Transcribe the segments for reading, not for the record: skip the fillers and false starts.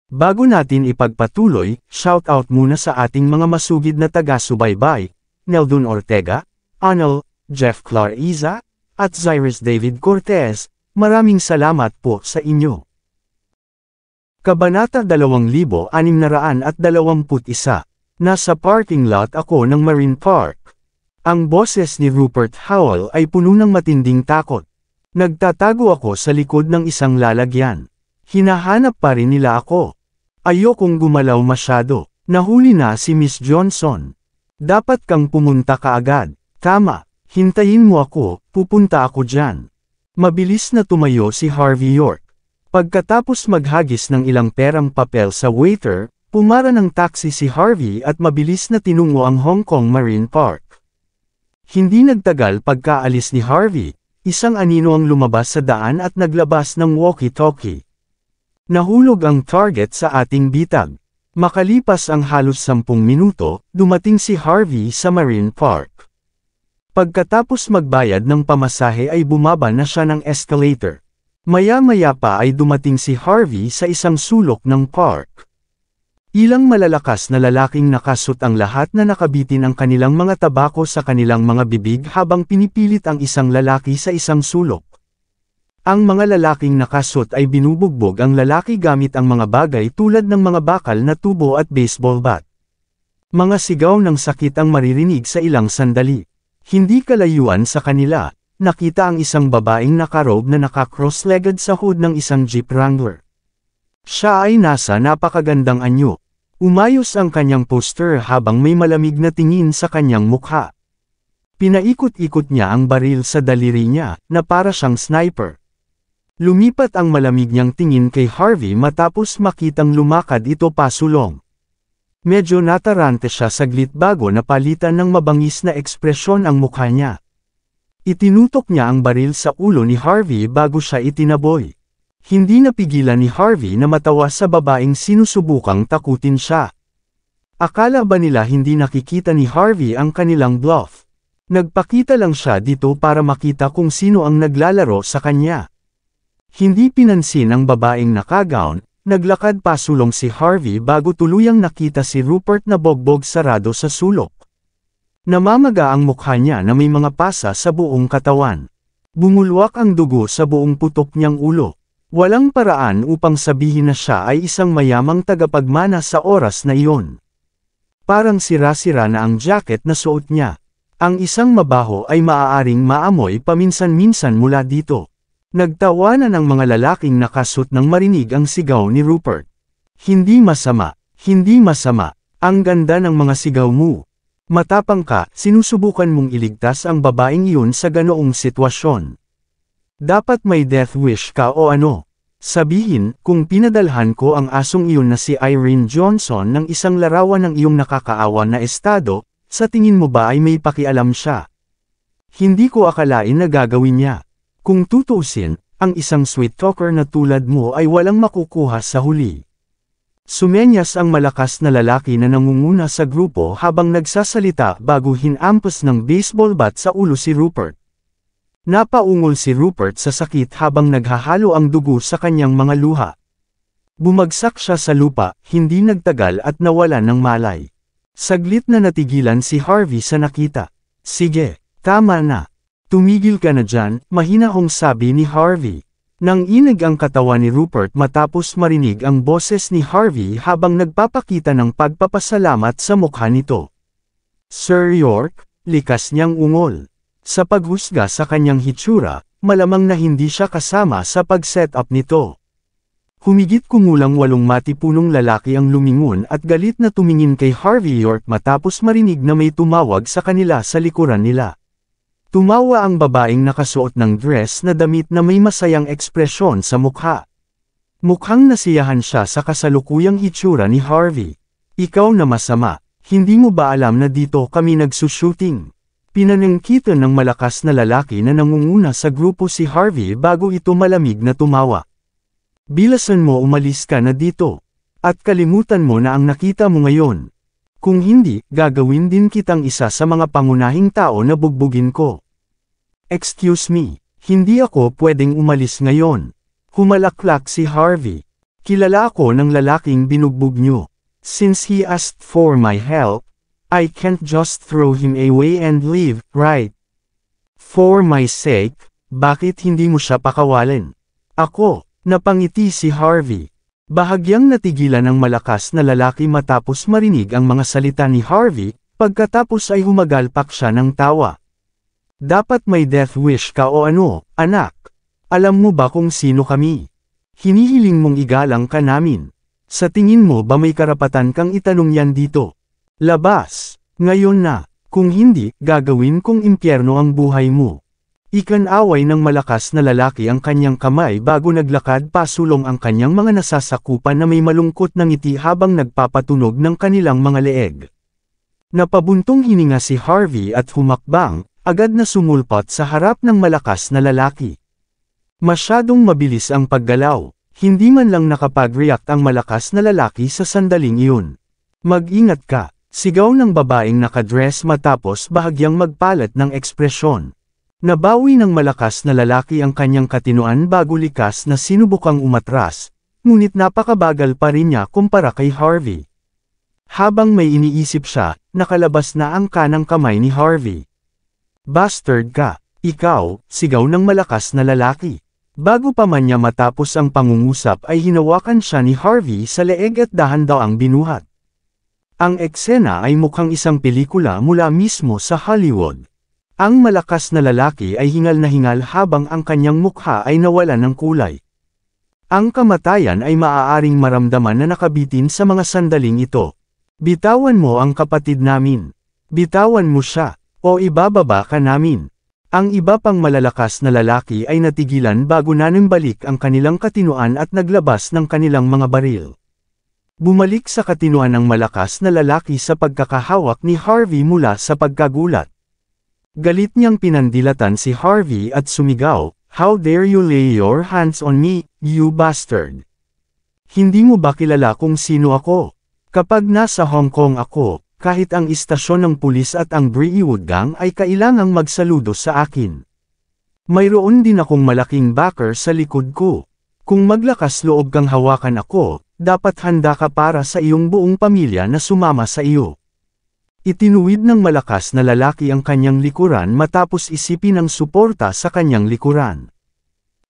Bago natin ipagpatuloy, shoutout muna sa ating mga masugid na taga-subaybay, Neldon Ortega, Arnel, Jeff Clariza, at Cyrus David Cortez, maraming salamat po sa inyo. Kabanata 2621. Nasa parking lot ako ng Marine Park. Ang boses ni Rupert Howell ay puno ng matinding takot. Nagtatago ako sa likod ng isang lalagyan. Hinahanap pa rin nila ako. Ayokong gumalaw masyado. Nahuli na si Miss Johnson. Dapat kang pumunta kaagad. Tama, hintayin mo ako, pupunta ako dyan. Mabilis na tumayo si Harvey York. Pagkatapos maghagis ng ilang perang papel sa waiter, pumara ng taxi si Harvey at mabilis na tinungo ang Hong Kong Marine Park. Hindi nagtagal pagkaalis ni Harvey, isang anino ang lumabas sa daan at naglabas ng walkie-talkie. Nahulog ang target sa ating bitag. Makalipas ang halos 10 minuto, dumating si Harvey sa Marine Park. Pagkatapos magbayad ng pamasahe ay bumaba na siya ng escalator. Maya-maya pa ay dumating si Harvey sa isang sulok ng park. Ilang malalakas na lalaking nakasut ang lahat na nakabitin ang kanilang mga tabako sa kanilang mga bibig habang pinipilit ang isang lalaki sa isang sulok. Ang mga lalaking nakasut ay binubugbog ang lalaki gamit ang mga bagay tulad ng mga bakal na tubo at baseball bat. Mga sigaw ng sakit ang maririnig sa ilang sandali. Hindi kalayuan sa kanila, nakita ang isang babaeng nakarobe na naka-cross-legged sa hood ng isang Jeep Wrangler. Siya ay nasa napakagandang anyo. Umayos ang kanyang poster habang may malamig na tingin sa kanyang mukha. Pinaikot-ikot niya ang baril sa daliri niya, na para siyang sniper. Lumipat ang malamig niyang tingin kay Harvey matapos makitang lumakad ito pasulong. Medyo natarante siya saglit bago napalitan ng mabangis na ekspresyon ang mukha niya. Itinutok niya ang baril sa ulo ni Harvey bago siya itinaboy. Hindi napigilan ni Harvey na matawa sa babaeng sinusubukang takutin siya. Akala ba nila hindi nakikita ni Harvey ang kanilang bluff? Nagpakita lang siya dito para makita kung sino ang naglalaro sa kanya. Hindi pinansin ang babaeng nakagown. Naglakad pasulong si Harvey bago tuluyang nakita si Rupert na bogbog sarado sa sulok. Namamaga ang mukha niya na may mga pasa sa buong katawan. Bumulwak ang dugo sa buong putok niyang ulo. Walang paraan upang sabihin na siya ay isang mayamang tagapagmana sa oras na iyon. Parang sira-sira na ang jacket na suot niya. Ang isang mabaho ay maaaring maamoy paminsan-minsan mula dito. Nagtawanan ang mga lalaking nakasut nang marinig ang sigaw ni Rupert. Hindi masama, hindi masama, ang ganda ng mga sigaw mo. Matapang ka, sinusubukan mong iligtas ang babaeng iyon sa ganoong sitwasyon. Dapat may death wish ka o ano. Sabihin, kung pinadalhan ko ang asong iyon na si Irene Johnson ng isang larawan ng iyong nakakaawa na estado, sa tingin mo ba ay may pakialam siya? Hindi ko akalain na gagawin niya. Kung tutuusin, ang isang sweet talker na tulad mo ay walang makukuha sa huli. Sumenyas ang malakas na lalaki na nangunguna sa grupo habang nagsasalita bago hinampas ng baseball bat sa ulo si Rupert. Napaungol si Rupert sa sakit habang naghahalo ang dugo sa kanyang mga luha. Bumagsak siya sa lupa, hindi nagtagal at nawalan ng malay. Saglit na natigilan si Harvey sa nakita. Sige, tama na. Tumigil ka na dyan, mahinahong sabi ni Harvey. Nanginig ang katawan ni Rupert matapos marinig ang boses ni Harvey habang nagpapakita ng pagpapasalamat sa mukha nito. Sir York, likas niyang ungol. Sa paghusga sa kanyang hitsura, malamang na hindi siya kasama sa pag-set up nito. Humigit kumulang 8 matipunong lalaki ang lumingon at galit na tumingin kay Harvey York matapos marinig na may tumawag sa kanila sa likuran nila. Tumawa ang babaeng nakasuot ng dress na damit na may masayang ekspresyon sa mukha. Mukhang nasiyahan siya sa kasalukuyang hitsura ni Harvey. Ikaw na masama, hindi mo ba alam na dito kami nagsushooting? Pinanangkitan ng malakas na lalaki na nangunguna sa grupo si Harvey bago ito malamig na tumawa. Bilasan mo umalis ka na dito. At kalimutan mo na ang nakita mo ngayon. Kung hindi, gagawin din kitang isa sa mga pangunahing tao na bugbugin ko. Excuse me, hindi ako pwedeng umalis ngayon. Humalaklak si Harvey. Kilala ako ng lalaking binugbog niyo. Since he asked for my help, I can't just throw him away and leave, right? For my sake, bakit hindi mo siya pakawalan? Ako, napangiti si Harvey. Bahagyang natigilan ng malakas na lalaki matapos marinig ang mga salita ni Harvey, pagkatapos ay humagalpak siya ng tawa. Dapat may death wish ka o ano, anak? Alam mo ba kung sino kami? Hinihiling mong igalang ka namin. Sa tingin mo ba may karapatan kang itanong yan dito? Labas! Ngayon na, kung hindi, gagawin kong impyerno ang buhay mo. Ikan-away ng malakas na lalaki ang kanyang kamay bago naglakad pasulong ang kanyang mga nasasakupan na may malungkot na ngiti habang nagpapatunog ng kanilang mga leeg. Napabuntong hininga si Harvey at humakbang, agad na sumulpot sa harap ng malakas na lalaki. Masyadong mabilis ang paggalaw, hindi man lang nakapag-react ang malakas na lalaki sa sandaling iyon. Mag-ingat ka, sigaw ng babaeng nakadress matapos bahagyang magpalat ng ekspresyon. Nabawi ng malakas na lalaki ang kanyang katinuan bago likas na sinubukang umatras, ngunit napakabagal pa rin niya kumpara kay Harvey. Habang may iniisip siya, nakalabas na ang kanang kamay ni Harvey. Bastard ka, ikaw, sigaw ng malakas na lalaki. Bago pa man niya matapos ang pangungusap ay hinawakan siya ni Harvey sa leeg at dahan-daang binuhat. Ang eksena ay mukhang isang pelikula mula mismo sa Hollywood. Ang malakas na lalaki ay hingal na hingal habang ang kanyang mukha ay nawalan ng kulay. Ang kamatayan ay maaaring maramdaman na nakabitin sa mga sandaling ito. Bitawan mo ang kapatid namin. Bitawan mo siya, o ibababa ka namin. Ang iba pang malalakas na lalaki ay natigilan bago nanimbalik ang kanilang katinuan at naglabas ng kanilang mga baril. Bumalik sa katinuan ng malakas na lalaki sa pagkakahawak ni Harvey mula sa pagkagulat. Galit niyang pinandilatan si Harvey at sumigaw, "How dare you lay your hands on me, you bastard? Hindi mo ba kilala kung sino ako? Kapag nasa Hong Kong ako, kahit ang istasyon ng pulis at ang Brewwood Gang ay kailangang magsaludo sa akin. Mayroon din akong malaking backer sa likod ko. Kung maglakas loob kang hawakan ako, dapat handa ka para sa iyong buong pamilya na sumama sa iyo." Itinuwid ng malakas na lalaki ang kanyang likuran matapos isipin ang suporta sa kanyang likuran.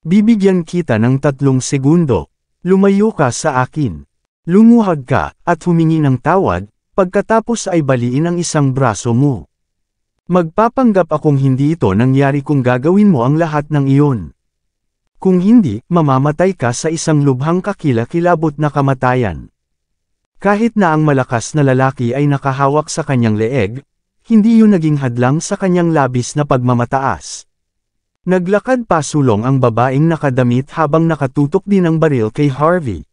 "Bibigyan kita ng 3 segundo. Lumayo ka sa akin. Lumuhod ka, at humingi ng tawad, pagkatapos ay baliin ang isang braso mo. Magpapanggap akong hindi ito nangyari kung gagawin mo ang lahat ng iyon. Kung hindi, mamamatay ka sa isang lubhang kakilakilabot na kamatayan." Kahit na ang malakas na lalaki ay nakahawak sa kanyang leeg, hindi yun naging hadlang sa kanyang labis na pagmamataas. Naglakad pasulong ang babaeng nakadamit habang nakatutok din ang baril kay Harvey.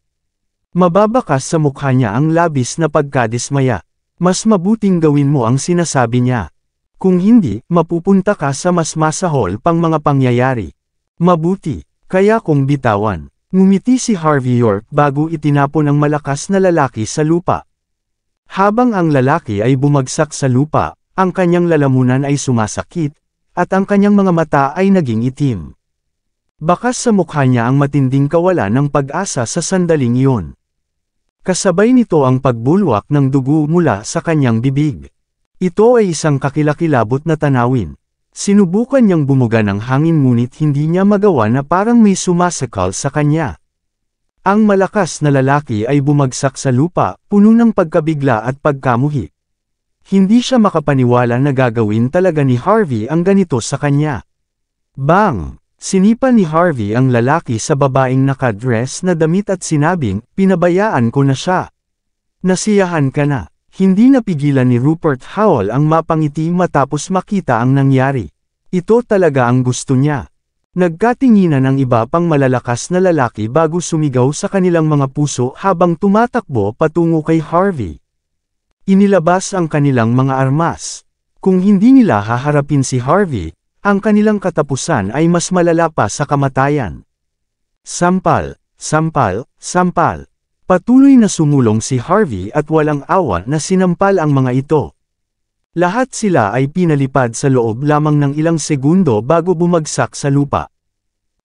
Mababakas sa mukha niya ang labis na pagkadismaya. Mas mabuting gawin mo ang sinasabi niya. Kung hindi, mapupunta ka sa mas masahol pang mga pangyayari. Mabuti, kaya kong bitawan. Ngumiti si Harvey York bago itinapon ang malakas na lalaki sa lupa. Habang ang lalaki ay bumagsak sa lupa, ang kanyang lalamunan ay sumasakit, at ang kanyang mga mata ay naging itim. Bakas sa mukha niya ang matinding kawalan ng pag-asa sa sandaling iyon. Kasabay nito ang pagbulwak ng dugo mula sa kanyang bibig. Ito ay isang kakilakilabot na tanawin. Sinubukan niyang bumuga ng hangin ngunit hindi niya magawa na parang may sumasakal sa kanya. Ang malakas na lalaki ay bumagsak sa lupa, puno ng pagkabigla at pagkamuhi. Hindi siya makapaniwala na gagawin talaga ni Harvey ang ganito sa kanya. Bang! Sinipa ni Harvey ang lalaki sa babaeng nakadress na damit at sinabing, "Pinabayaan ko na siya. Nasiyahan ka na." Hindi napigilan ni Rupert Howell ang mapangiti matapos makita ang nangyari. Ito talaga ang gusto niya. Nagkatinginan ang iba pang malalakas na lalaki bago sumigaw sa kanilang mga puso habang tumatakbo patungo kay Harvey. Inilabas ang kanilang mga armas. Kung hindi nila haharapin si Harvey, ang kanilang katapusan ay mas malala pa sa kamatayan. Sampal, sampal, sampal. Patuloy na sumulong si Harvey at walang awa na sinampal ang mga ito. Lahat sila ay pinalipad sa loob lamang ng ilang segundo bago bumagsak sa lupa.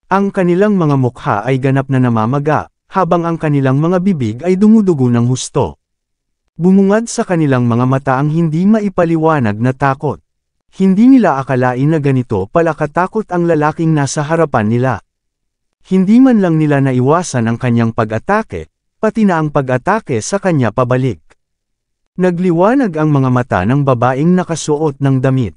Ang kanilang mga mukha ay ganap na namamaga, habang ang kanilang mga bibig ay dumudugo ng husto. Bumungad sa kanilang mga mata ang hindi maipaliwanag na takot. Hindi nila akalain na ganito pala katakot ang lalaking nasa harapan nila. Hindi man lang nila naiwasan ang kanyang pag-atake, pati na ang pag-atake sa kanya pabalik. Nagliwanag ang mga mata ng babaeng nakasuot ng damit.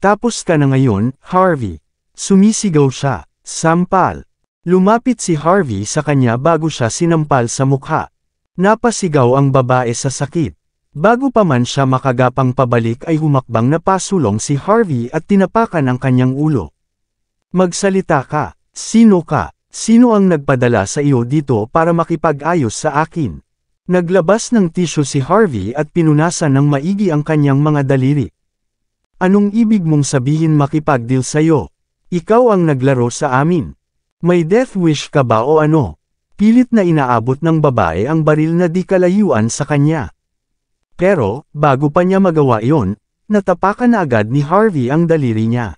Tapos ka na ngayon, Harvey. Sumisigaw siya. Sampal. Lumapit si Harvey sa kanya bago siya sinampal sa mukha. Napasigaw ang babae sa sakit. Bago pa man siya makagapang pabalik ay humakbang na pasulong si Harvey at tinapakan ang kanyang ulo. Magsalita ka. Sino ka? Sino ang nagpadala sa iyo dito para makipag-ayos sa akin? Naglabas ng tissue si Harvey at pinunasan ng maigi ang kanyang mga daliri. Anong ibig mong sabihin makipag-deal sa'yo? Ikaw ang naglaro sa amin. May death wish ka ba o ano? Pilit na inaabot ng babae ang baril na di kalayuan sa kanya. Pero, bago pa niya magawa iyon, natapakan na agad ni Harvey ang daliri niya.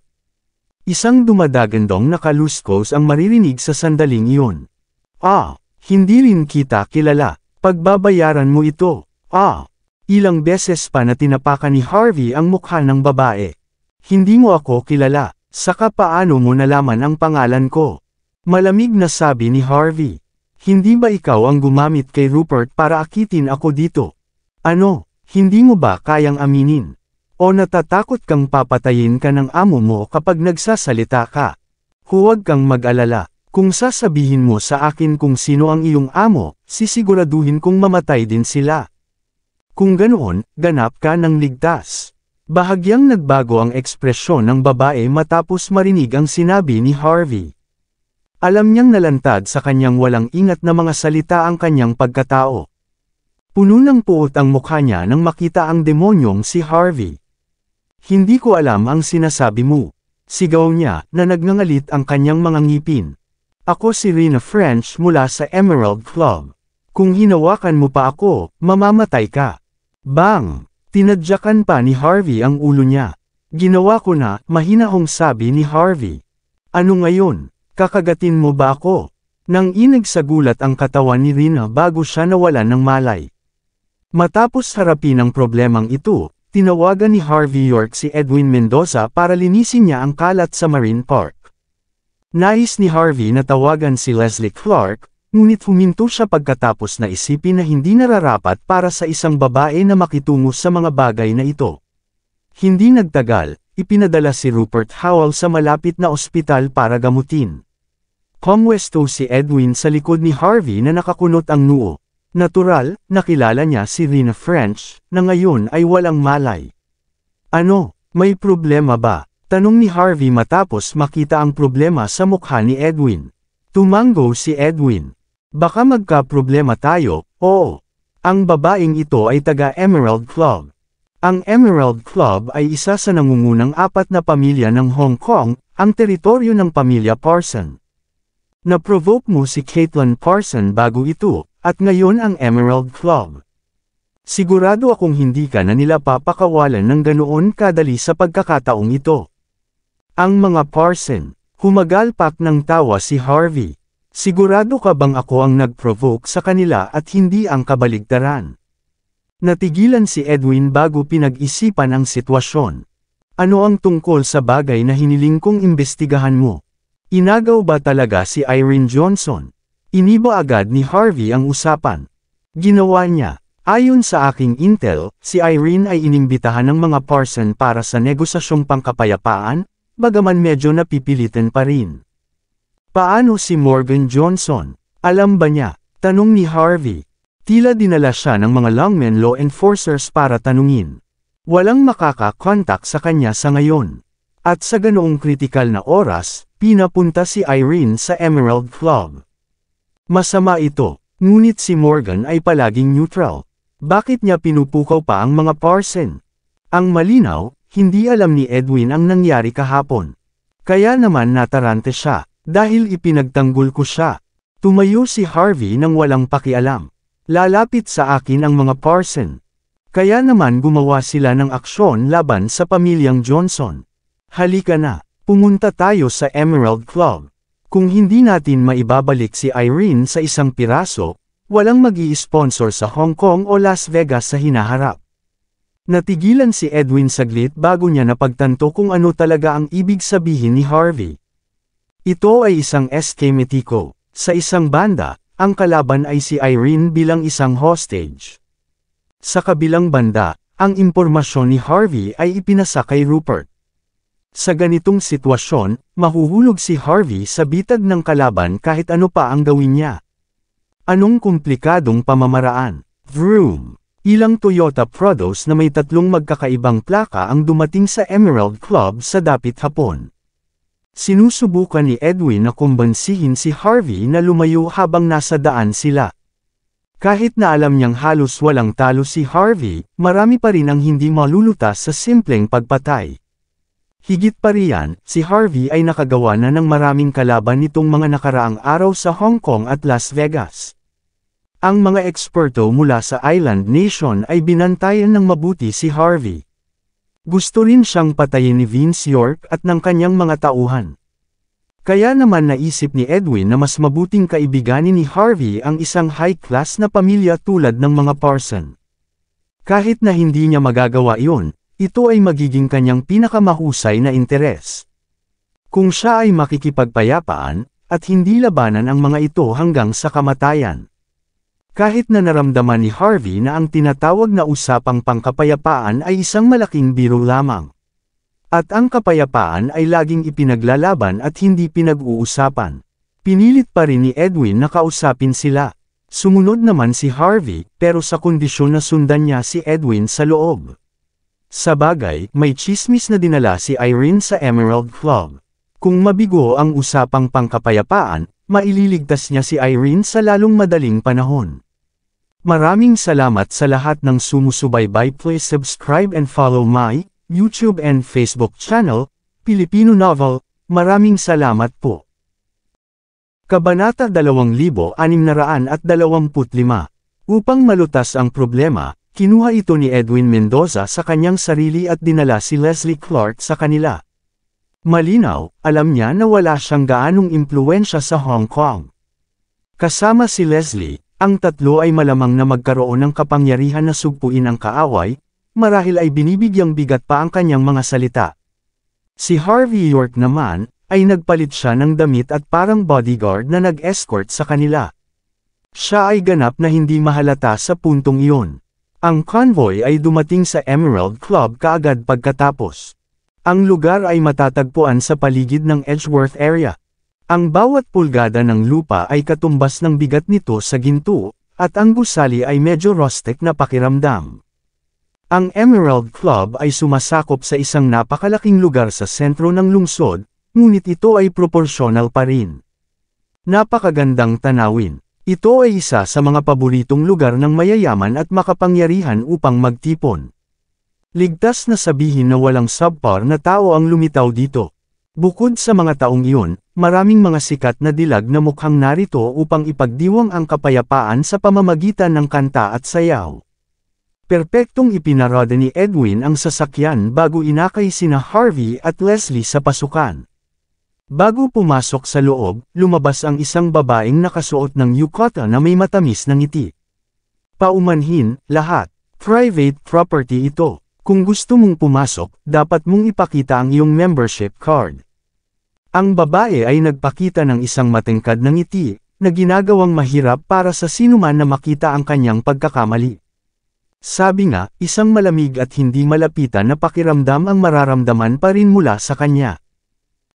Isang dumadagandong na kaluskos ang maririnig sa sandaling iyon. Hindi rin kita kilala. Pagbabayaran mo ito. Ilang beses pa na tinapakan ni Harvey ang mukha ng babae. Hindi mo ako kilala. Saka paano mo nalaman ang pangalan ko? Malamig na sabi ni Harvey. Hindi ba ikaw ang gumamit kay Rupert para akitin ako dito? Ano, hindi mo ba kayang aminin? O natatakot kang papatayin ka ng amo mo kapag nagsasalita ka? Huwag kang mag-alala. Kung sasabihin mo sa akin kung sino ang iyong amo, sisiguraduhin kong mamatay din sila. Kung ganoon, ganap ka ng ligtas. Bahagyang nagbago ang ekspresyon ng babae matapos marinig ang sinabi ni Harvey. Alam niyang nalantad sa kanyang walang ingat na mga salita ang kanyang pagkatao. Puno ng puot ang mukha niya nang makita ang demonyong si Harvey. Hindi ko alam ang sinasabi mo. Sigaw niya na nagngangalit ang kanyang mga ngipin. Ako si Rena French mula sa Emerald Club. Kung hinawakan mo pa ako, mamamatay ka. Bang! Tinadyakan pa ni Harvey ang ulo niya. Ginawa ko na, mahinahong sabi ni Harvey. Ano ngayon? Kakagatin mo ba ako? Nang inag sa gulat ang katawan ni Rena bago siya nawalan ng malay. Matapos harapin ang problemang ito, tinawagan ni Harvey York si Edwin Mendoza para linisin niya ang kalat sa Marine Park. Nais ni Harvey na tawagan si Leslie Clark, ngunit huminto siya pagkatapos na isipin na hindi nararapat para sa isang babae na makitungo sa mga bagay na ito. Hindi nagtagal, ipinadala si Rupert Howell sa malapit na ospital para gamutin. Pumwesto si Edwin sa likod ni Harvey na nakakunot ang noo. Natural, nakilala niya si Rena French, na ngayon ay walang malay. Ano, may problema ba? Tanong ni Harvey matapos makita ang problema sa mukha ni Edwin. Tumango si Edwin. Baka magka-problema tayo, oo. Ang babaeng ito ay taga Emerald Club. Ang Emerald Club ay isa sa nangungunang 4 na pamilya ng Hong Kong, ang teritoryo ng pamilya Parson. Na-provoke mo si Caitlin Parson bago ito, at ngayon ang Emerald Club. Sigurado akong hindi ka na nila papakawalan ng ganoon kadali sa pagkakataong ito. Ang mga Parson, humagalpak ng tawa si Harvey. Sigurado ka bang ako ang nag-provoke sa kanila at hindi ang kabaligtaran? Natigilan si Edwin bago pinag-isipan ang sitwasyon. Ano ang tungkol sa bagay na hiniling kong imbestigahan mo? Inagaw ba talaga si Irene Johnson? Iniba agad ni Harvey ang usapan. Ginawa niya. Ayon sa aking intel, si Irene ay inimbitahan ng mga Parson para sa negosasyong pangkapayapaan, bagaman medyo napipilitan pa rin. Paano si Morgan Johnson? Alam ba niya? Tanong ni Harvey. Tila dinala siya ng mga longmen law enforcers para tanungin. Walang makaka-contact sa kanya sa ngayon. At sa ganoong kritikal na oras, pinapunta si Irene sa Emerald Club. Masama ito, ngunit si Morgan ay palaging neutral. Bakit niya pinupukaw pa ang mga Parson? Ang malinaw, hindi alam ni Edwin ang nangyari kahapon. Kaya naman natarante siya. Dahil ipinagtanggol ko siya. Tumayo si Harvey nang walang pakialam. Lalapit sa akin ang mga Parson. Kaya naman gumawa sila ng aksyon laban sa pamilyang Johnson. Halika na, pumunta tayo sa Emerald Club. Kung hindi natin maibabalik si Irene sa isang piraso, walang mag-i-sponsor sa Hong Kong o Las Vegas sa hinaharap. Natigilan si Edwin saglit bago niya napagtanto kung ano talaga ang ibig sabihin ni Harvey. Ito ay isang eskemetiko. Sa isang banda, ang kalaban ay si Irene bilang isang hostage. Sa kabilang banda, ang impormasyon ni Harvey ay ipinasa kay Rupert. Sa ganitong sitwasyon, mahuhulog si Harvey sa bitag ng kalaban kahit ano pa ang gawin niya. Anong komplikadong pamamaraan? Vroom! Ilang Toyota Prados na may 3 magkakaibang plaka ang dumating sa Emerald Club sa dapit hapon. Sinusubukan ni Edwin na kumbansihin si Harvey na lumayo habang nasa daan sila. Kahit na alam niyang halos walang talo si Harvey, marami pa rin ang hindi malulutas sa simpleng pagpatay. Higit pa riyan, si Harvey ay nakagawa na ng maraming kalaban nitong mga nakaraang araw sa Hong Kong at Las Vegas. Ang mga eksperto mula sa Island Nation ay binantayan ng mabuti si Harvey. Gusto rin siyang patayin ni Vince York at ng kanyang mga tauhan. Kaya naman naisip ni Edwin na mas mabuting kaibiganin ni Harvey ang isang high-class na pamilya tulad ng mga Parson. Kahit na hindi niya magagawa iyon, ito ay magiging kanyang pinakamahusay na interes. Kung siya ay makikipagpayapaan, at hindi labanan ang mga ito hanggang sa kamatayan. Kahit na naramdaman ni Harvey na ang tinatawag na usapang pangkapayapaan ay isang malaking biro lamang. At ang kapayapaan ay laging ipinaglalaban at hindi pinag-uusapan. Pinilit pa rin ni Edwin na kausapin sila. Sumunod naman si Harvey, pero sa kondisyon na sundan niya si Edwin sa loob. Sa bagay, may chismis na dinala si Irene sa Emerald Club. Kung mabigo ang usapang pangkapayapaan, maililigtas niya si Irene sa lalong madaling panahon. Maraming salamat sa lahat ng sumusubaybay. Please subscribe and follow my YouTube and Facebook channel, Pilipino Novel. Maraming salamat po. Kabanata 2625. Upang malutas ang problema, kinuha ito ni Edwin Mendoza sa kanyang sarili at dinala si Leslie Clark sa kanila. Malinaw, alam niya na wala siyang gaanong impluwensya sa Hong Kong. Kasama si Leslie, ang tatlo ay malamang na magkaroon ng kapangyarihan na sugpuin ang kaaway, marahil ay binibigyang bigat pa ang kanyang mga salita. Si Harvey York naman, ay nagpalit siya ng damit at parang bodyguard na nag-escort sa kanila. Siya ay ganap na hindi mahalata sa puntong iyon. Ang convoy ay dumating sa Emerald Club kaagad pagkatapos. Ang lugar ay matatagpuan sa paligid ng Edgeworth area. Ang bawat pulgada ng lupa ay katumbas ng bigat nito sa ginto, at ang gusali ay medyo rustic na pakiramdam. Ang Emerald Club ay sumasakop sa isang napakalaking lugar sa sentro ng lungsod, ngunit ito ay proporsyonal pa rin. Napakagandang tanawin. Ito ay isa sa mga paboritong lugar ng mayayaman at makapangyarihan upang magtipon. Ligtas na sabihin na walang subpar na tao ang lumitaw dito. Bukod sa mga taong iyon, maraming mga sikat na dilag na mukhang narito upang ipagdiwang ang kapayapaan sa pamamagitan ng kanta at sayaw. Perpektong ipinarada ni Edwin ang sasakyan bago inakay sina Harvey at Leslie sa pasukan. Bago pumasok sa loob, lumabas ang isang babaeng nakasuot ng yukata na may matamis na ngiti. Paumanhin, lahat. Private property ito. Kung gusto mong pumasok, dapat mong ipakita ang iyong membership card. Ang babae ay nagpakita ng isang matingkad na ngiti, na ginagawang mahirap para sa sinuman na makita ang kanyang pagkakamali. Sabi nga, isang malamig at hindi malapitan na pakiramdam ang mararamdaman pa rin mula sa kanya.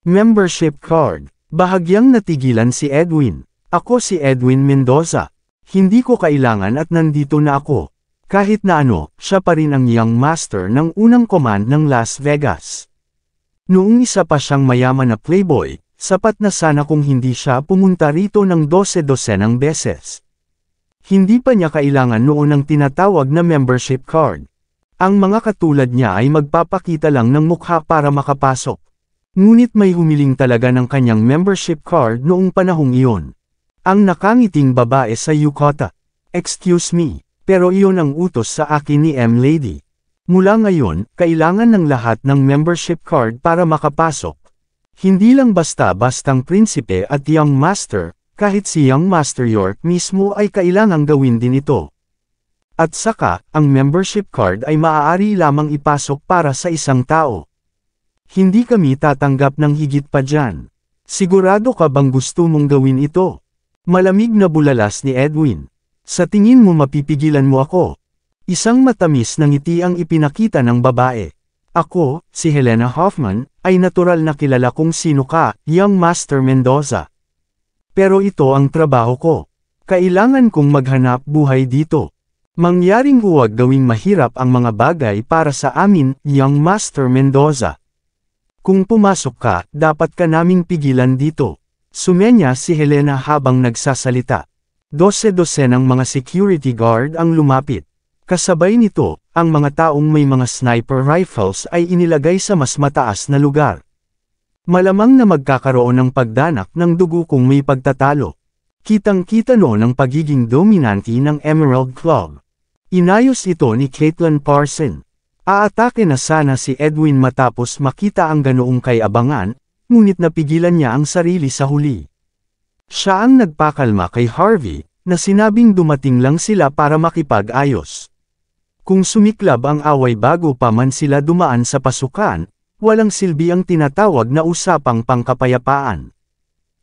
Membership card. Bahagyang natigilan si Edwin. Ako si Edwin Mendoza. Hindi ko kailangan at nandito na ako. Kahit na ano, siya pa rin ang young master ng unang command ng Las Vegas. Noong isa pa siyang mayaman na playboy, sapat na sana kung hindi siya pumunta rito ng 12-dosenang beses. Hindi pa niya kailangan noon ng tinatawag na membership card. Ang mga katulad niya ay magpapakita lang ng mukha para makapasok. Ngunit may humiling talaga ng kanyang membership card noong panahong iyon. Ang nakangiting babae sa yukata. Excuse me, pero iyon ang utos sa akin ni M-Lady. Mula ngayon, kailangan ng lahat ng membership card para makapasok. Hindi lang basta-bastang prinsipe at young master, kahit si young master York mismo ay kailangang gawin din ito. At saka, ang membership card ay maaari lamang ipasok para sa isang tao. Hindi kami tatanggap ng higit pa dyan. Sigurado ka bang gusto mong gawin ito? Malamig na bulalas ni Edwin. Sa tingin mo mapipigilan mo ako? Isang matamis na ngiti ang ipinakita ng babae. Ako, si Helena Hoffman, ay natural na kilala kung sino ka, young Master Mendoza. Pero ito ang trabaho ko. Kailangan kong maghanap buhay dito. Mangyaring huwag gawing mahirap ang mga bagay para sa amin, young Master Mendoza. Kung pumasok ka, dapat ka naming pigilan dito. Sumenya si Helena habang nagsasalita. 12 ng mga security guard ang lumapit. Kasabay nito, ang mga taong may mga sniper rifles ay inilagay sa mas mataas na lugar. Malamang na magkakaroon ng pagdanak ng dugo kung may pagtatalo. Kitang-kita noon ang pagiging dominante ng Emerald Club. Inayos ito ni Caitlin Parson. Aatake na sana si Edwin matapos makita ang ganoong kay-abangan, ngunit napigilan niya ang sarili sa huli. Siya ang nagpakalma kay Harvey, na sinabing dumating lang sila para makipag-ayos. Kung sumiklab ang away bago pa man sila dumaan sa pasukan, walang silbi ang tinatawag na usapang pangkapayapaan.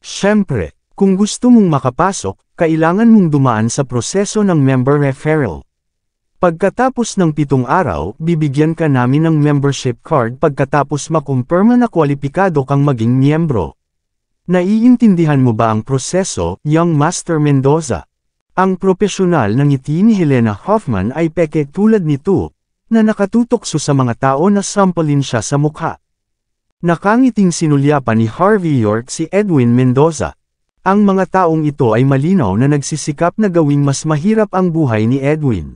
Siyempre, kung gusto mong makapasok, kailangan mong dumaan sa proseso ng member referral. Pagkatapos ng 7 araw, bibigyan ka namin ng membership card pagkatapos makumpirma na kwalipikado kang maging miyembro. Naiintindihan mo ba ang proseso, young Master Mendoza? Ang propesyonal na ngiti ni Helena Hoffman ay peke tulad nito, na nakatutokso sa mga tao na sampalin siya sa mukha. Nakangiting sinulyapan ni Harvey York si Edwin Mendoza. Ang mga taong ito ay malinaw na nagsisikap na gawing mas mahirap ang buhay ni Edwin.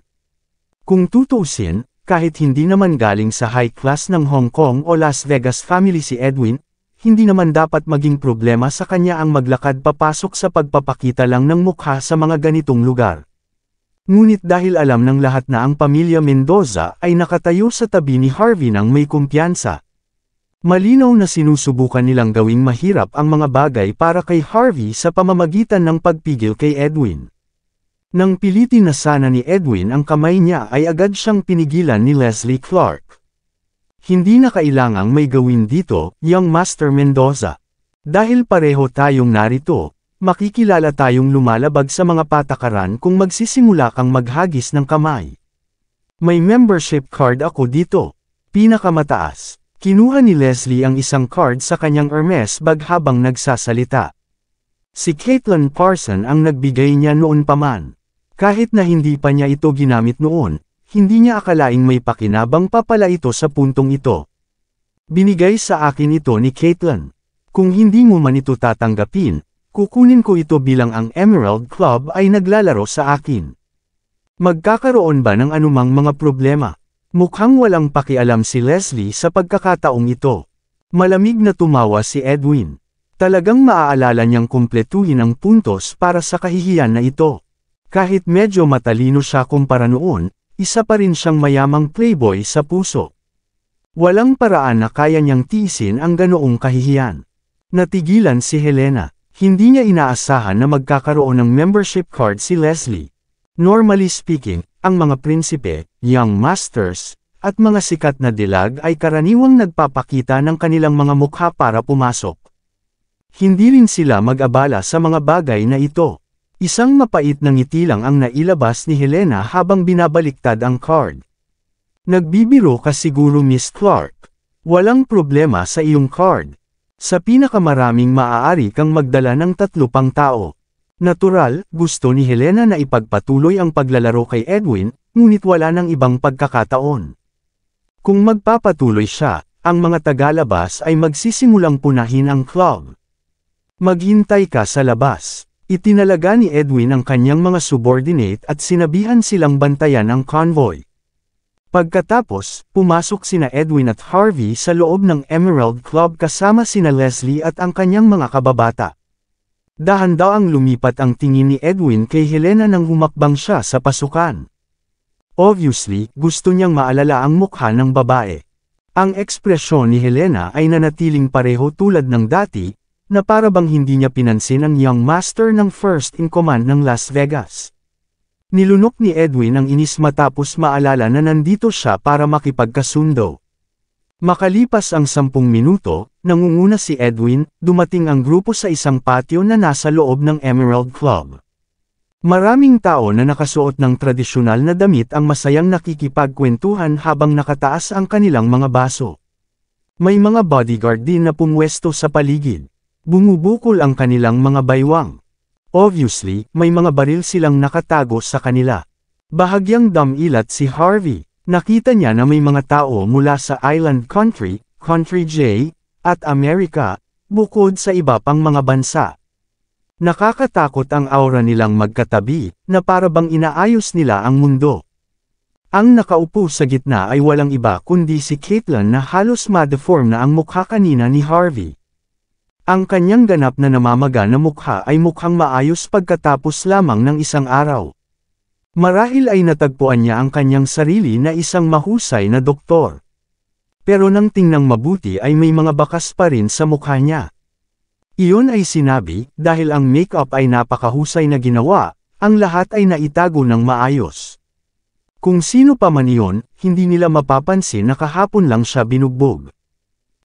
Kung tutuusin, kahit hindi naman galing sa high class ng Hong Kong o Las Vegas family si Edwin, hindi naman dapat maging problema sa kanya ang maglakad papasok sa pagpapakita lang ng mukha sa mga ganitong lugar. Ngunit dahil alam ng lahat na ang pamilya Mendoza ay nakatayo sa tabi ni Harvey nang may kumpiyansa. Malinaw na sinusubukan nilang gawing mahirap ang mga bagay para kay Harvey sa pamamagitan ng pagpigil kay Edwin. Nang pilitin na sana ni Edwin ang kamay niya ay agad siyang pinigilan ni Leslie Clark. Hindi na kailangang may gawin dito, young Master Mendoza. Dahil pareho tayong narito, makikilala tayong lumalabag sa mga patakaran kung magsisimula kang maghagis ng kamay. May membership card ako dito. Pinakamataas. Kinuha ni Leslie ang isang card sa kanyang Hermes bag habang nagsasalita. Si Caitlin Parson ang nagbigay niya noon pa man. Kahit na hindi pa niya ito ginamit noon, hindi niya akalaing may pakinabang pa pala ito sa puntong ito. Binigay sa akin ito ni Caitlin. Kung hindi mo man ito tatanggapin, kukunin ko ito bilang ang Emerald Club ay naglalaro sa akin. Magkakaroon ba ng anumang mga problema? Mukhang walang pakialam si Leslie sa pagkakataong ito. Malamig na tumawa si Edwin. Talagang maaalala niyang kumpletuhin ang puntos para sa kahihiyan na ito. Kahit medyo matalino siya kumpara noon, isa pa rin siyang mayamang playboy sa puso. Walang paraan na kaya niyang tiisin ang ganoong kahihiyan. Natigilan si Helena. Hindi niya inaasahan na magkakaroon ng membership card si Leslie. Normally speaking, ang mga prinsipe, young masters, at mga sikat na dilag ay karaniwang nagpapakita ng kanilang mga mukha para pumasok. Hindi rin sila mag-abala sa mga bagay na ito. Isang mapait na ngiti lang ang nailabas ni Helena habang binabaliktad ang card. Nagbibiro ka siguro Miss Clark. Walang problema sa iyong card. Sa pinakamaraming maaari kang magdala ng 3 pang tao. Natural, gusto ni Helena na ipagpatuloy ang paglalaro kay Edwin, ngunit wala nang ibang pagkakataon. Kung magpapatuloy siya, ang mga tagalabas ay magsisimulang punahin ang club. Maghintay ka sa labas. Itinalaga ni Edwin ang kanyang mga subordinate at sinabihan silang bantayan ang convoy. Pagkatapos, pumasok sina Edwin at Harvey sa loob ng Emerald Club kasama sina Leslie at ang kanyang mga kababata. Dahan-daang lumipat ang tingin ni Edwin kay Helena nang humakbang siya sa pasukan. Obviously, gusto niyang maalala ang mukha ng babae. Ang ekspresyon ni Helena ay nanatiling pareho tulad ng dati, na para bang hindi niya pinansin ang young master ng first in command ng Las Vegas. Nilunok ni Edwin ang inis matapos maalala na nandito siya para makipagkasundo. Makalipas ang 10 minuto, nangunguna si Edwin, dumating ang grupo sa isang patio na nasa loob ng Emerald Club. Maraming tao na nakasuot ng tradisyonal na damit ang masayang nakikipagkwentuhan habang nakataas ang kanilang mga baso. May mga bodyguard din na pumwesto sa paligid. Bumubukol ang kanilang mga baywang. Obviously, may mga baril silang nakatago sa kanila. Bahagyang damilat si Harvey. Nakita niya na may mga tao mula sa Island Country, Country J, at Amerika, bukod sa iba pang mga bansa. Nakakatakot ang aura nilang magkatabi, na para bang inaayos nila ang mundo. Ang nakaupo sa gitna ay walang iba kundi si Caitlin na halos ma-deform na ang mukha kanina ni Harvey. Ang kanyang ganap na namamaga na mukha ay mukhang maayos pagkatapos lamang ng isang araw. Marahil ay natagpuan niya ang kanyang sarili na isang mahusay na doktor. Pero nang tingnang mabuti ay may mga bakas pa rin sa mukha niya. Iyon ay sinabi, dahil ang makeup ay napakahusay na ginawa, ang lahat ay naitago ng maayos. Kung sino pa man iyon, hindi nila mapapansin na kahapon lang siya binugbog.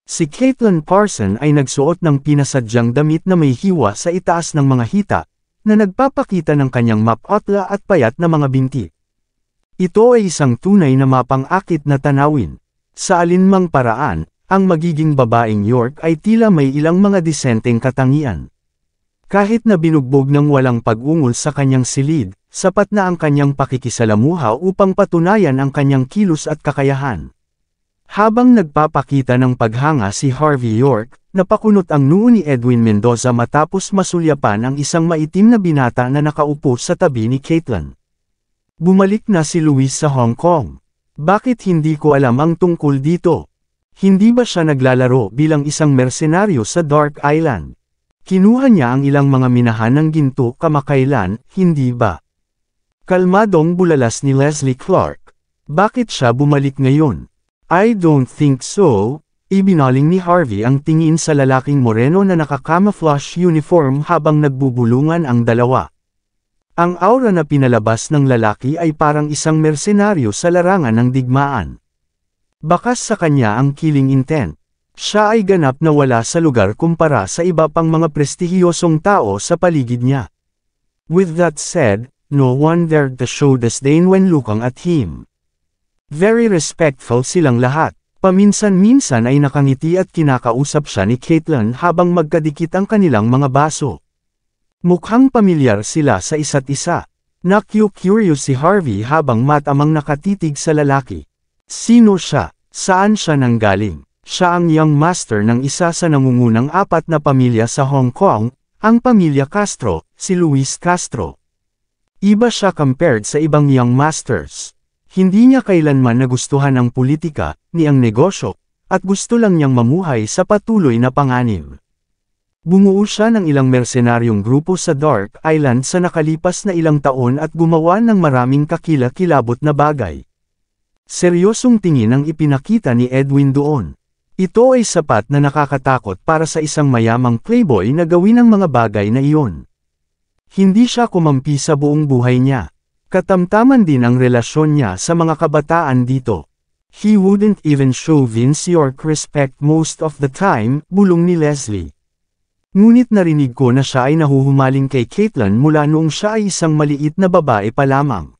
Si Caitlin Parson ay nagsuot ng pinasadyang damit na may hiwa sa itaas ng mga hita, na nagpapakita ng kanyang mapotla at payat na mga binti. Ito ay isang tunay na mapang-akit na tanawin. Sa alinmang paraan, ang magiging babaeng York ay tila may ilang mga disenteng katangian. Kahit na binugbog ng walang pag-ungol sa kanyang silid, sapat na ang kanyang pakikisalamuha upang patunayan ang kanyang kilos at kakayahan. Habang nagpapakita ng paghanga si Harvey York, napakunot ang noo ni Edwin Mendoza matapos masulyapan ang isang maitim na binata na nakaupo sa tabi ni Caitlin. Bumalik na si Luis sa Hong Kong. Bakit hindi ko alam ang tungkol dito? Hindi ba siya naglalaro bilang isang mersenaryo sa Dark Island? Kinuha niya ang ilang mga minahan ng ginto kamakailan, hindi ba? Kalmadong bulalas ni Leslie Clark. Bakit siya bumalik ngayon? I don't think so, ibinaling ni Harvey ang tingin sa lalaking moreno na naka-camouflage uniform habang nagbubulungan ang dalawa. Ang aura na pinalabas ng lalaki ay parang isang mersenaryo sa larangan ng digmaan. Bakas sa kanya ang killing intent. Siya ay ganap na wala sa lugar kumpara sa iba pang mga prestihiyosong tao sa paligid niya. With that said, no one dared to show disdain when looking at him. Very respectful silang lahat. Paminsan-minsan ay nakangiti at kinakausap siya ni Caitlin habang magkadikit ang kanilang mga baso. Mukhang pamilyar sila sa isa't isa. Curious si Harvey habang matamang nakatitig sa lalaki. Sino siya? Saan siya nanggaling? Siya ang young master ng isa sa nangungunang 4 na pamilya sa Hong Kong, ang pamilya Castro, si Luis Castro. Iba siya compared sa ibang young masters. Hindi niya kailanman nagustuhan ang politika, ni ang negosyo, at gusto lang niyang mamuhay sa patuloy na panganib. Bumuo siya ng ilang mersenaryong grupo sa Dark Island sa nakalipas na ilang taon at gumawa ng maraming kakila-kilabot na bagay. Seryosong tingin ang ipinakita ni Edwin doon. Ito ay sapat na nakakatakot para sa isang mayamang playboy na gawin ang mga bagay na iyon. Hindi siya kumampi sa buong buhay niya. Katamtaman din ang relasyon niya sa mga kabataan dito. He wouldn't even show Vince York respect most of the time, bulong ni Leslie. Ngunit narinig ko na siya ay nahuhumaling kay Caitlin mula noong siya ay isang maliit na babae pa lamang.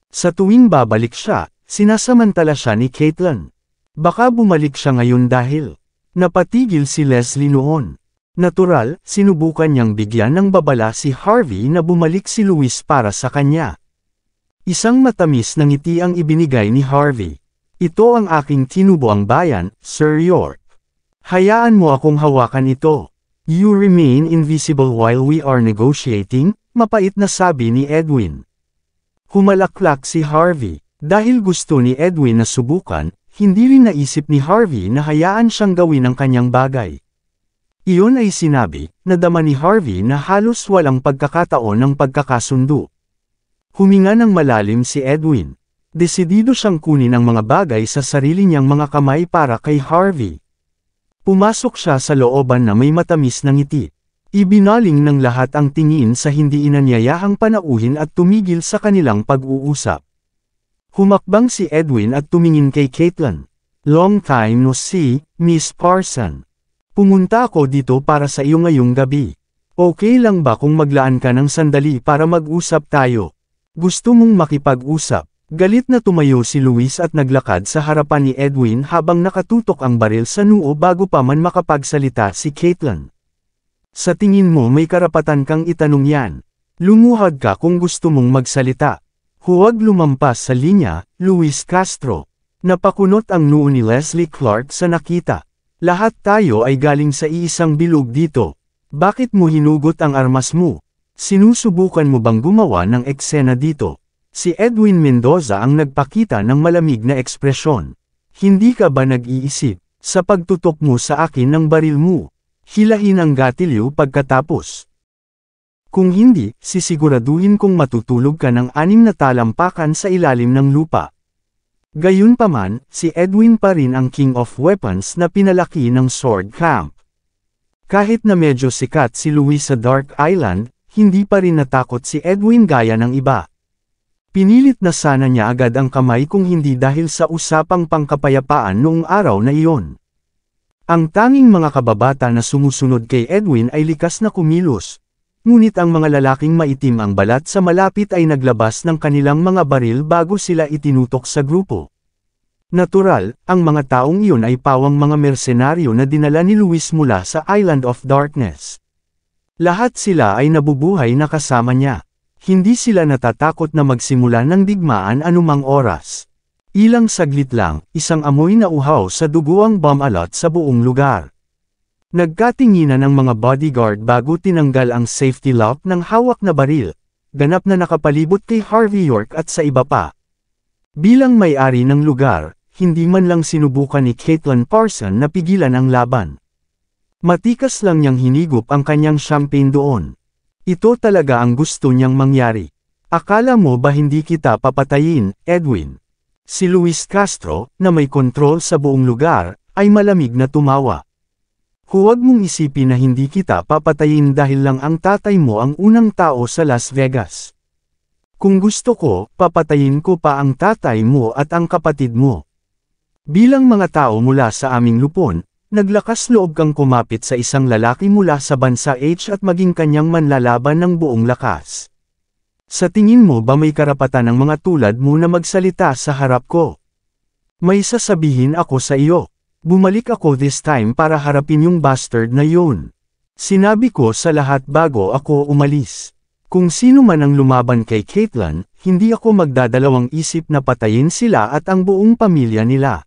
Sa tuwing babalik siya, sinasamantala siya ni Caitlin. Baka bumalik siya ngayon dahil napatigil si Leslie noon. Natural, sinubukan niyang bigyan ng babala si Harvey na bumalik si Luis para sa kanya. Isang matamis na ngiti ang ibinigay ni Harvey. Ito ang aking tinubuang bayan, Sir York. Hayaan mo akong hawakan ito. You remain invisible while we are negotiating, mapait na sabi ni Edwin. Humalaklak si Harvey. Dahil gusto ni Edwin na subukan, hindi rin naisip ni Harvey na hayaan siyang gawin ang kanyang bagay. Iyon ay sinabi, nadama ni Harvey na halos walang pagkakataon ng pagkakasundo. Huminga ng malalim si Edwin. Desidido siyang kunin ang mga bagay sa sarili niyang mga kamay para kay Harvey. Pumasok siya sa looban na may matamis na ngiti. Ibinaling ng lahat ang tingin sa hindi inanyayahang panauhin at tumigil sa kanilang pag-uusap. Humakbang si Edwin at tumingin kay Caitlin. "Long time no see, Miss Parson. Pumunta ako dito para sa iyo ngayong gabi. Okay lang ba kung maglaan ka ng sandali para mag-usap tayo? Gusto mong makipag-usap?" Galit na tumayo si Luis at naglakad sa harapan ni Edwin habang nakatutok ang baril sa noo bago pa man makapagsalita si Caitlin. "Sa tingin mo may karapatan kang itanong yan. Lumuhad ka kung gusto mong magsalita. Huwag lumampas sa linya, Luis Castro." Napakunot ang noo ni Leslie Clark sa nakita. "Lahat tayo ay galing sa iisang bilog dito. Bakit mo hinugot ang armas mo? Sinusubukan mo bang gumawa ng eksena dito?" Si Edwin Mendoza ang nagpakita ng malamig na ekspresyon. "Hindi ka ba nag-iisip, sa pagtutok mo sa akin ng baril mo? Hilahin ang gatilyo pagkatapos. Kung hindi, sisiguraduhin kong matutulog ka ng 6 na talampakan sa ilalim ng lupa." Gayunpaman, si Edwin pa rin ang king of weapons na pinalaki ng Sword Camp. Kahit na medyo sikat si Luis sa Dark Island, hindi pa rin natakot si Edwin gaya ng iba. Pinilit na sana niya agad ang kamay kung hindi dahil sa usapang pangkapayapaan noong araw na iyon. Ang tanging mga kababata na sumusunod kay Edwin ay likas na kumilos, ngunit ang mga lalaking maitim ang balat sa malapit ay naglabas ng kanilang mga baril bago sila itinutok sa grupo. Natural, ang mga taong iyon ay pawang mga mersenaryo na dinala ni Luis mula sa Island of Darkness. Lahat sila ay nabubuhay na kasama niya. Hindi sila natatakot na magsimula ng digmaan anumang oras. Ilang saglit lang, isang amoy na uhaw sa dugo ang bumalot sa buong lugar. Nagkatinginan ang mga bodyguard bago tinanggal ang safety lock ng hawak na baril, ganap na nakapalibot kay Harvey York at sa iba pa. Bilang may-ari ng lugar, hindi man lang sinubukan ni Caitlin Parson na pigilan ang laban. Matikas lang niyang hinigop ang kanyang champagne doon. Ito talaga ang gusto niyang mangyari. "Akala mo ba hindi kita papatayin, Edwin?" Si Luis Castro, na may kontrol sa buong lugar, ay malamig na tumawa. "Huwag mong isipin na hindi kita papatayin dahil lang ang tatay mo ang unang tao sa Las Vegas. Kung gusto ko, papatayin ko pa ang tatay mo at ang kapatid mo. Bilang mga tao mula sa aming lupon, naglakas loob kang kumapit sa isang lalaki mula sa bansa H at maging kanyang manlalaban ng buong lakas. Sa tingin mo ba may karapatan ng mga tulad mo na magsalita sa harap ko? May sasabihin ako sa iyo. Bumalik ako this time para harapin yung bastard na yun. Sinabi ko sa lahat bago ako umalis. Kung sino man ang lumaban kay Caitlin, hindi ako magdadalawang isip na patayin sila at ang buong pamilya nila.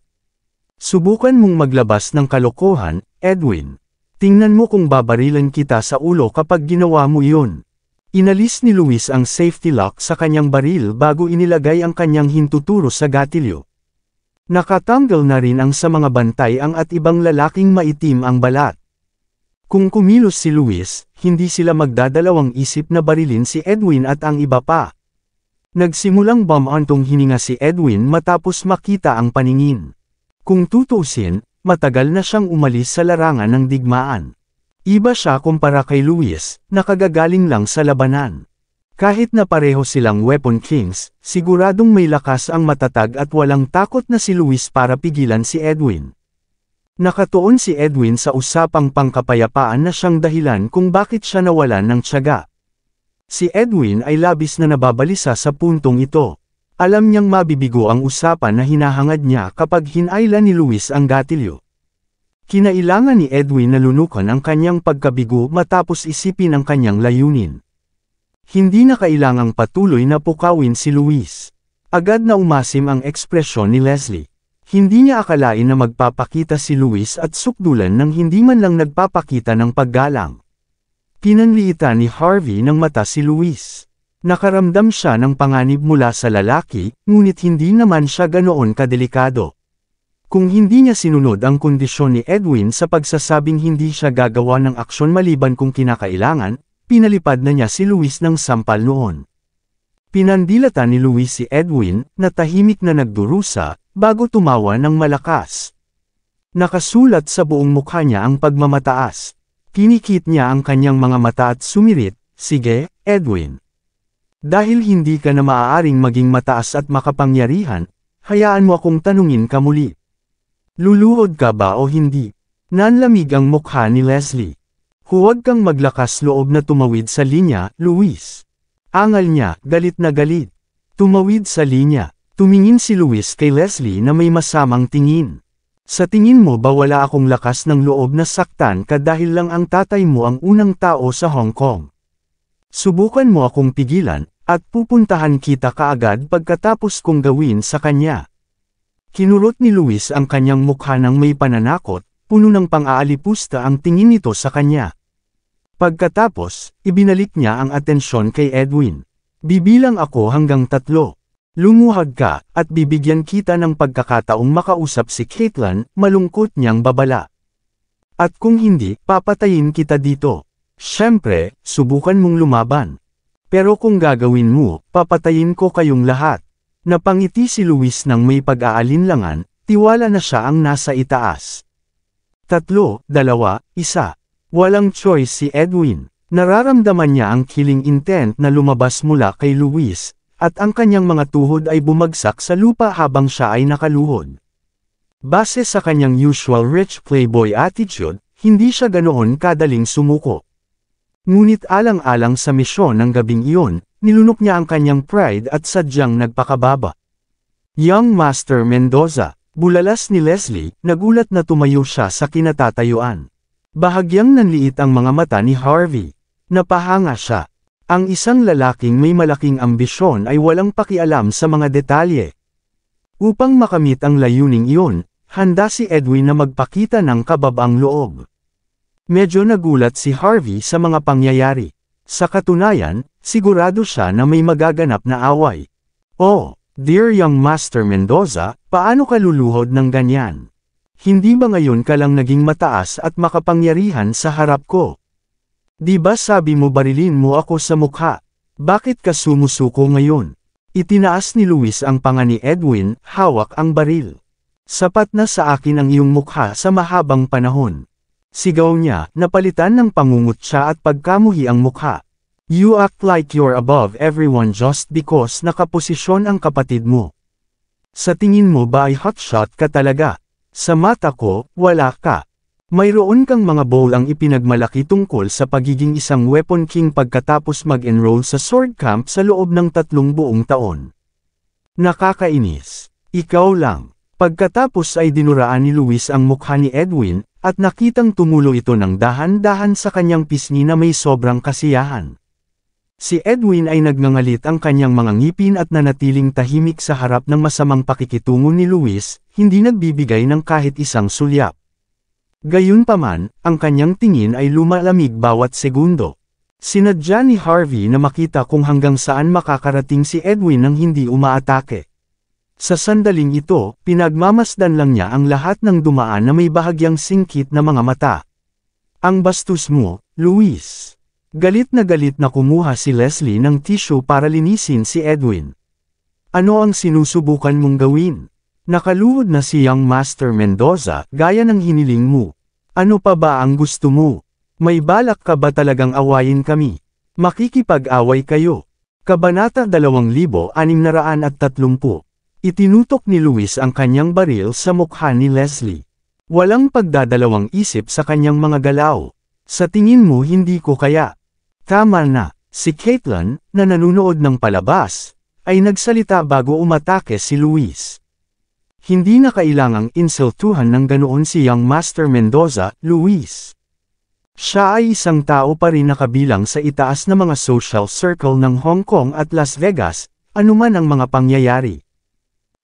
Subukan mong maglabas ng kalokohan, Edwin. Tingnan mo kung babarilan kita sa ulo kapag ginawa mo yun." Inalis ni Luis ang safety lock sa kanyang baril bago inilagay ang kanyang hintuturo sa gatilyo. Nakatanggal na rin ang sa mga bantay ang at ibang lalaking maitim ang balat. Kung kumilos si Luis, hindi sila magdadalawang isip na barilin si Edwin at ang iba pa. Nagsimulang bumantong hininga si Edwin matapos makita ang paningin. Kung tutusin, matagal na siyang umalis sa larangan ng digmaan. Iba siya kumpara kay Luis, nakagagaling lang sa labanan. Kahit na pareho silang weapon kings, siguradong may lakas ang matatag at walang takot na si Luis para pigilan si Edwin. Nakatuon si Edwin sa usapang pangkapayapaan na siyang dahilan kung bakit siya nawalan ng tiyaga. Si Edwin ay labis na nababalisa sa puntong ito. Alam niyang mabibigo ang usapan na hinahangad niya kapag hinailan ni Luis ang gatilyo. Kinailangan ni Edwin na lunukan ang kanyang pagkabigo matapos isipin ang kanyang layunin. Hindi na kailangang patuloy na pukawin si Luis. Agad na umasim ang ekspresyon ni Leslie. Hindi niya akalain na magpapakita si Luis at sukdulan nang hindi man lang nagpapakita ng paggalang. Pinanliitan ni Harvey ng mata si Luis. Nakaramdam siya ng panganib mula sa lalaki, ngunit hindi naman siya ganoon kadelikado. Kung hindi niya sinunod ang kondisyon ni Edwin sa pagsasabing hindi siya gagawa ng aksyon maliban kung kinakailangan, pinalipad na niya si Luis ng sampal noon. Pinandilatan ni Luis si Edwin, na tahimik na nagdurusa, bago tumawa ng malakas. Nakasulat sa buong mukha niya ang pagmamataas. Kinikit niya ang kanyang mga mata at sumirit, "Sige, Edwin. Dahil hindi ka na maaaring maging mataas at makapangyarihan, hayaan mo akong tanungin ka muli. Luluhod ka ba o hindi?" Nanlamig ang mukha ni Leslie. "Huwag kang maglakas loob na tumawid sa linya, Luis." Angal niya, galit na galit. Tumawid sa linya. Tumingin si Luis kay Leslie na may masamang tingin. "Sa tingin mo ba wala akong lakas ng loob na saktan ka dahil lang ang tatay mo ang unang tao sa Hong Kong? Subukan mo akong pigilan, at pupuntahan kita kaagad pagkatapos kong gawin sa kanya." Kinurot ni Luis ang kanyang mukha ng may pananakot, puno ng pang-aalipusta ang tingin nito sa kanya. Pagkatapos, ibinalik niya ang atensyon kay Edwin. "Bibilang ako hanggang 3. Lumuhad ka, at bibigyan kita ng pagkakataong makausap si Caitlin," malungkot niyang babala. "At kung hindi, papatayin kita dito. Siyempre, subukan mong lumaban. Pero kung gagawin mo, papatayin ko kayong lahat." Napangiti si Luis ng may pag-aalinlangan, tiwala na siya ang nasa itaas. 3, 2, 1. Walang choice si Edwin. Nararamdaman niya ang killing intent na lumabas mula kay Luis, at ang kanyang mga tuhod ay bumagsak sa lupa habang siya ay nakaluhod. Base sa kanyang usual rich playboy attitude, hindi siya ganoon kadaling sumuko. Ngunit alang-alang sa misyon ng gabing iyon, nilunok niya ang kanyang pride at sadyang nagpakababa. "Young Master Mendoza," bulalas ni Leslie, nagulat na tumayo siya sa kinatatayuan. Bahagyang nanliit ang mga mata ni Harvey. Napahanga siya. Ang isang lalaking may malaking ambisyon ay walang pakialam sa mga detalye. Upang makamit ang layuning iyon, handa si Edwin na magpakita ng kababang loob. Medyo nagulat si Harvey sa mga pangyayari. Sa katunayan, sigurado siya na may magaganap na away. "Oh, dear young Master Mendoza, paano ka luluhod ng ganyan? Hindi ba ngayon ka lang naging mataas at makapangyarihan sa harap ko? Di ba sabi mo barilin mo ako sa mukha? Bakit ka sumusuko ngayon?" Itinaas ni Luis ang panga ni Edwin, hawak ang baril. "Sapat na sa akin ang iyong mukha sa mahabang panahon." Sigaw niya, napalitan ng pangungutya at pagkamuhi ang mukha. "You act like you're above everyone just because nakaposisyon ang kapatid mo. Sa tingin mo ba ay hotshot ka talaga? Sa mata ko, wala ka. Mayroon kang mga bowl ang ipinagmalaki tungkol sa pagiging isang weapon king pagkatapos mag-enroll sa sword camp sa loob ng 3 buong taon. Nakakainis. Ikaw lang." Pagkatapos ay dinuraan ni Luis ang mukha ni Edwin, at nakitang tumulo ito ng dahan-dahan sa kanyang pisngi na may sobrang kasiyahan. Si Edwin ay nagngangalit ang kanyang mga ngipin at nanatiling tahimik sa harap ng masamang pakikitungo ni Luis, hindi nagbibigay ng kahit isang sulyap. Gayunpaman, ang kanyang tingin ay lumalamig bawat segundo. Sinadya ni Harvey na makita kung hanggang saan makakarating si Edwin nang hindi umaatake. Sa sandaling ito, pinagmamasdan lang niya ang lahat ng dumaan na may bahagyang singkit na mga mata. "Ang bastos mo, Luis." Galit na kumuha si Leslie ng tissue para linisin si Edwin. "Ano ang sinusubukan mong gawin? Nakaluhod na si young Master Mendoza, gaya ng hiniling mo. Ano pa ba ang gusto mo? May balak ka ba talagang awayin kami? Makikipag-away kayo." Kabanata 2630. Itinutok ni Luis ang kanyang baril sa mukha ni Leslie. Walang pagdadalawang isip sa kanyang mga galaw. "Sa tingin mo hindi ko kaya?" "Tama na." Si Caitlin, na nanunood ng palabas, ay nagsalita bago umatake si Luis. "Hindi na kailangang insultuhan ng ganoon si young Master Mendoza, Luis. Siya ay isang tao pa rin na kabilang sa itaas na mga social circle ng Hong Kong at Las Vegas, anuman ang mga pangyayari.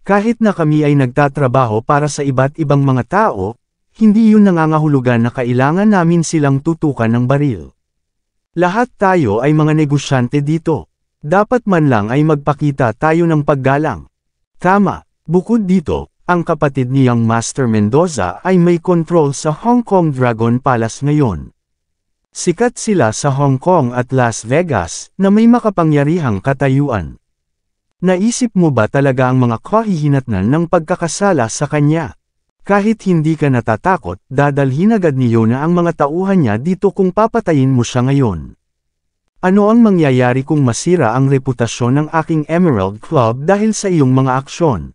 Kahit na kami ay nagtatrabaho para sa iba't ibang mga tao, hindi yun nangangahulugan na kailangan namin silang tutukan ng baril. Lahat tayo ay mga negosyante dito. Dapat man lang ay magpakita tayo ng paggalang." Tama. Bukod dito, ang kapatid ni young Master Mendoza ay may control sa Hong Kong Dragon Palace ngayon. Sikat sila sa Hong Kong at Las Vegas, na may makapangyarihang katayuan. Naisip mo ba talaga ang mga kahihinatnan ng pagkakasala sa kanya? Kahit hindi ka natatakot, dadalhin agad ni Yona ang mga tauhan niya dito kung papatayin mo siya ngayon. Ano ang mangyayari kung masira ang reputasyon ng aking Emerald Club dahil sa iyong mga aksyon?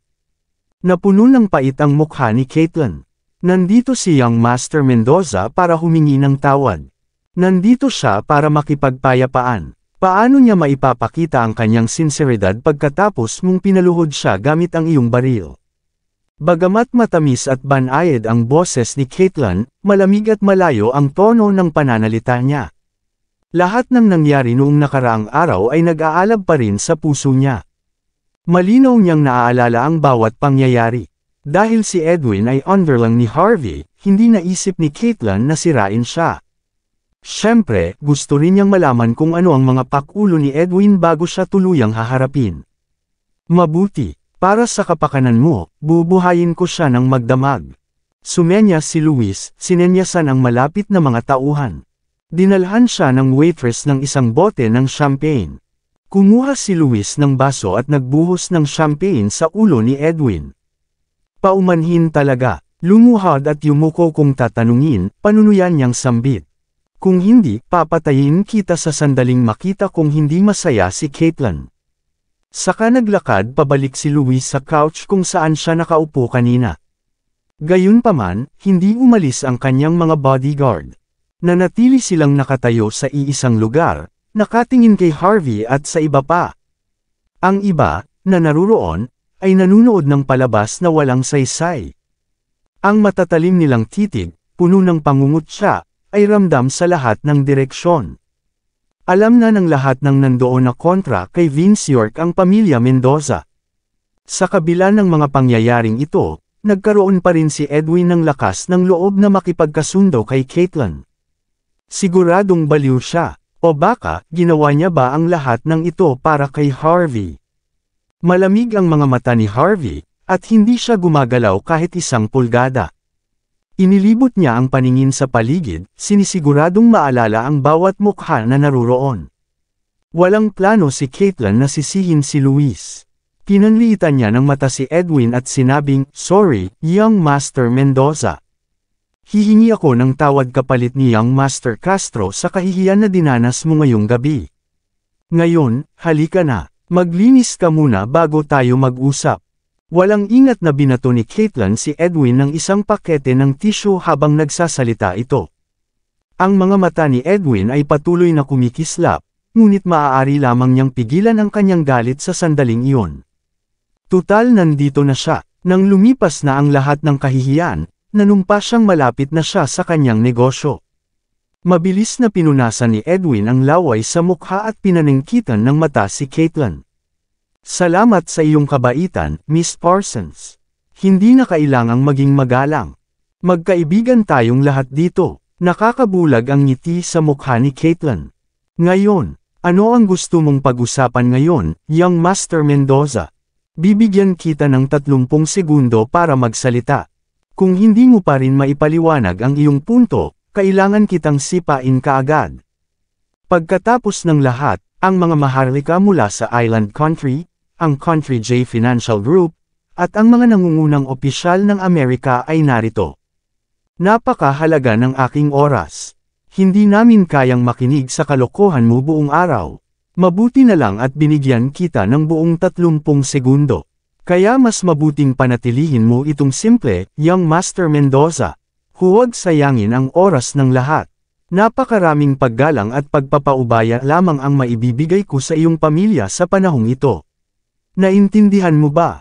Napuno ng pait ang mukha ni Caitlyn. Nandito si Young Master Mendoza para humingi ng tawad. Nandito siya para makipagpayapaan. Paano niya maipapakita ang kanyang sinseridad pagkatapos mong pinaluhod siya gamit ang iyong baril? Bagamat matamis at banayad ang boses ni Caitlyn, malamig at malayo ang tono ng pananalita niya. Lahat ng nangyari noong nakaraang araw ay nag-aalab pa rin sa puso niya. Malinaw niyang naaalala ang bawat pangyayari. Dahil si Edwin ay underling ni Harvey, hindi naisip ni Caitlyn na sirain siya. Siyempre, gusto rin niyang malaman kung ano ang mga pakulo ni Edwin bago siya tuluyang haharapin. Mabuti, para sa kapakanan mo, bubuhayin ko siya ng magdamag. Sumenyas si Luis, sinenyasan ang malapit na mga tauhan. Dinalhan siya ng waitress ng isang bote ng champagne. Kumuha si Luis ng baso at nagbuhos ng champagne sa ulo ni Edwin. Paumanhin talaga, lumuhad at yumuko kung tatanungin, panunuyan niyang sambit. Kung hindi, papatayin kita sa sandaling makita kung hindi masaya si Caitlyn. Saka naglakad pabalik si Luis sa couch kung saan siya nakaupo kanina. Gayunpaman, hindi umalis ang kanyang mga bodyguard. Nanatili silang nakatayo sa iisang lugar, nakatingin kay Harvey at sa iba pa. Ang iba, na naruroon, ay nanunood ng palabas na walang saysay. Ang matatalim nilang titig, puno ng pangungutya, ay ramdam sa lahat ng direksyon. Alam na ng lahat ng nandoon na kontra kay Vince York ang pamilya Mendoza. Sa kabila ng mga pangyayaring ito, nagkaroon pa rin si Edwin ng lakas ng loob na makipagkasundo kay Caitlyn. Siguradong baliw siya, o baka, ginawa niya ba ang lahat ng ito para kay Harvey? Malamig ang mga mata ni Harvey, at hindi siya gumagalaw kahit isang pulgada. Inilibot niya ang paningin sa paligid, sinisiguradong maalala ang bawat mukha na naruroon. Walang plano si Caitlyn na sisihin si Luis. Pinanliitan niya ng mata si Edwin at sinabing, "Sorry, Young Master Mendoza. Hihingi ako ng tawad kapalit ni Young Master Castro sa kahihiyan na dinanas mo ngayong gabi. Ngayon, halika na, maglinis ka muna bago tayo mag-usap." Walang ingat na binato ni Caitlyn si Edwin ng isang pakete ng tissue habang nagsasalita ito. Ang mga mata ni Edwin ay patuloy na kumikislap, ngunit maaari lamang niyang pigilan ang kanyang galit sa sandaling iyon. Tutal nandito na siya, nang lumipas na ang lahat ng kahihiyan, nanumpa siyang malapit na siya sa kanyang negosyo. Mabilis na pinunasan ni Edwin ang laway sa mukha at pinaningkitan ng mata si Caitlyn. "Salamat sa iyong kabaitan, Miss Parsons. Hindi na kailangang maging magalang. Magkaibigan tayong lahat dito." Nakakabulag ang ngiti sa mukha ni Caitlyn. "Ngayon, ano ang gusto mong pag-usapan ngayon, Young Master Mendoza? Bibigyan kita ng 30 segundo para magsalita. Kung hindi mo pa rin maipaliwanag ang iyong punto, kailangan kitang sipain kaagad." Pagkatapos ng lahat, ang mga maharlika mula sa Island Country, ang Country J Financial Group, at ang mga nangungunang opisyal ng Amerika ay narito. "Napakahalaga ng aking oras. Hindi namin kayang makinig sa kalokohan mo buong araw. Mabuti na lang at binigyan kita ng buong 30 segundo. Kaya mas mabuting panatilihin mo itong simple, Young Master Mendoza. Huwag sayangin ang oras ng lahat. Napakaraming paggalang at pagpapaubaya lamang ang maibibigay ko sa iyong pamilya sa panahong ito. Naintindihan mo ba?"